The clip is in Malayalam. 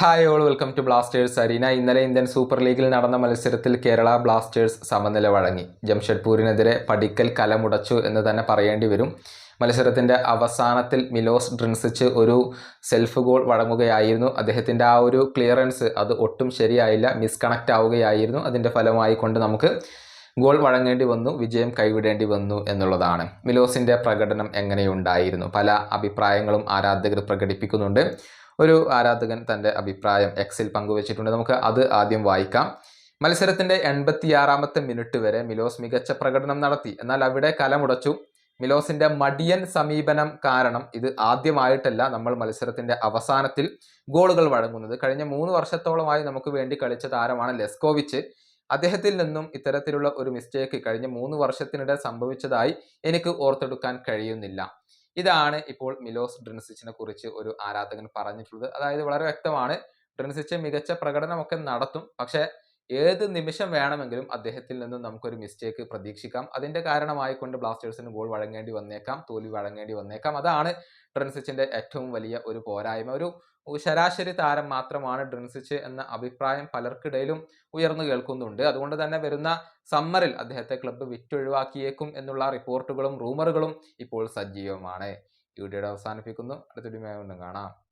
Hi all welcome to Blasters arena. ഇന്നലെ ഇന്ത്യൻ സൂപ്പർ ലീഗിൽ നടന്ന മത്സരത്തിൽ കേരള ബ്ലാസ്റ്റേഴ്സ് സമനില വഴങ്ങി. ജംഷഡ്പൂരിനെതിരെ പടിക്കൽ കലമുടച്ചു എന്ന് തന്നെ പറയേണ്ടി വരും. മത്സരത്തിൻ്റെ അവസാനത്തിൽ മിലോസ് ഡ്രിൻസിച്ച് ഒരു സെൽഫ് ഗോൾ വഴങ്ങുകയായിരുന്നു. അദ്ദേഹത്തിൻ്റെ ആ ഒരു ക്ലിയറൻസ് അത് ഒട്ടും ശരിയായില്ല, മിസ്കണക്റ്റ് ആവുകയായിരുന്നു. അതിൻ്റെ ഫലമായി കൊണ്ട് നമുക്ക് ഗോൾ വഴങ്ങേണ്ടി വന്നു, വിജയം കൈവിടേണ്ടി വന്നു എന്നുള്ളതാണ്. മിലോസിൻ്റെ പ്രകടനം എങ്ങനെയുണ്ടായിരുന്നു? പല അഭിപ്രായങ്ങളും ആരാധകർ പ്രകടിപ്പിക്കുന്നുണ്ട്. ഒരു ആരാധകൻ തൻ്റെ അഭിപ്രായം എക്സിൽ പങ്കുവച്ചിട്ടുണ്ട്. നമുക്ക് അത് ആദ്യം വായിക്കാം. മത്സരത്തിൻ്റെ 86-ാമത്തെ മിനിറ്റ് വരെ മിലോസ് മികച്ച പ്രകടനം നടത്തി. എന്നാൽ അവിടെ കലമുടച്ചു. മിലോസിന്റെ മടിയൻ സമീപനം കാരണം ഇത് ആദ്യമായിട്ടല്ല നമ്മൾ മത്സരത്തിന്റെ അവസാനത്തിൽ ഗോളുകൾ വഴങ്ങുന്നത്. കഴിഞ്ഞ 3 വർഷത്തോളമായി നമുക്ക് വേണ്ടി കളിച്ച താരമാണ് ലെസ്കോവിച്ച്. അദ്ദേഹത്തിൽ നിന്നും ഇത്തരത്തിലുള്ള ഒരു മിസ്റ്റേക്ക് കഴിഞ്ഞ 3 വർഷത്തിനിടെ സംഭവിച്ചതായി എനിക്ക് ഓർത്തെടുക്കാൻ കഴിയുന്നില്ല. ഇതാണ് ഇപ്പോൾ മിലോസ് ഡ്രിൻസിച്ചിനെ കുറിച്ച് ഒരു ആരാധകൻ പറഞ്ഞിട്ടുള്ളത്. അതായത് വളരെ വ്യക്തമാണ്, ഡ്രിൻസിച്ച് മികച്ച പ്രകടനമൊക്കെ നടത്തും, പക്ഷേ ഏത് നിമിഷം വേണമെങ്കിലും അദ്ദേഹത്തിൽ നിന്നും നമുക്കൊരു മിസ്റ്റേക്ക് പ്രതീക്ഷിക്കാം. അതിന്റെ കാരണമായിക്കൊണ്ട് ബ്ലാസ്റ്റേഴ്സിന് ഗോൾ വഴങ്ങേണ്ടി വന്നേക്കാം, തോൽവി വഴങ്ങേണ്ടി വന്നേക്കാം. അതാണ് ഡ്രിൻസിച്ചിന്റെ ഏറ്റവും വലിയ ഒരു പോരായ്മ. ഒരു ശരാശരി താരം മാത്രമാണ് ഡ്രിൻസിച്ച് എന്ന അഭിപ്രായം പലർക്കിടയിലും ഉയർന്നു കേൾക്കുന്നുണ്ട്. അതുകൊണ്ട് തന്നെ വരുന്ന സമ്മറിൽ അദ്ദേഹത്തെ ക്ലബ്ബ് വിറ്റൊഴിവാക്കിയേക്കും എന്നുള്ള റിപ്പോർട്ടുകളും റൂമറുകളും ഇപ്പോൾ സജീവമാണ്. ഈ വീഡിയോയുടെ അവസാനിപ്പിക്കുന്നു. അടുത്ത വീഡിയോയുമായി വീണ്ടും കാണാം.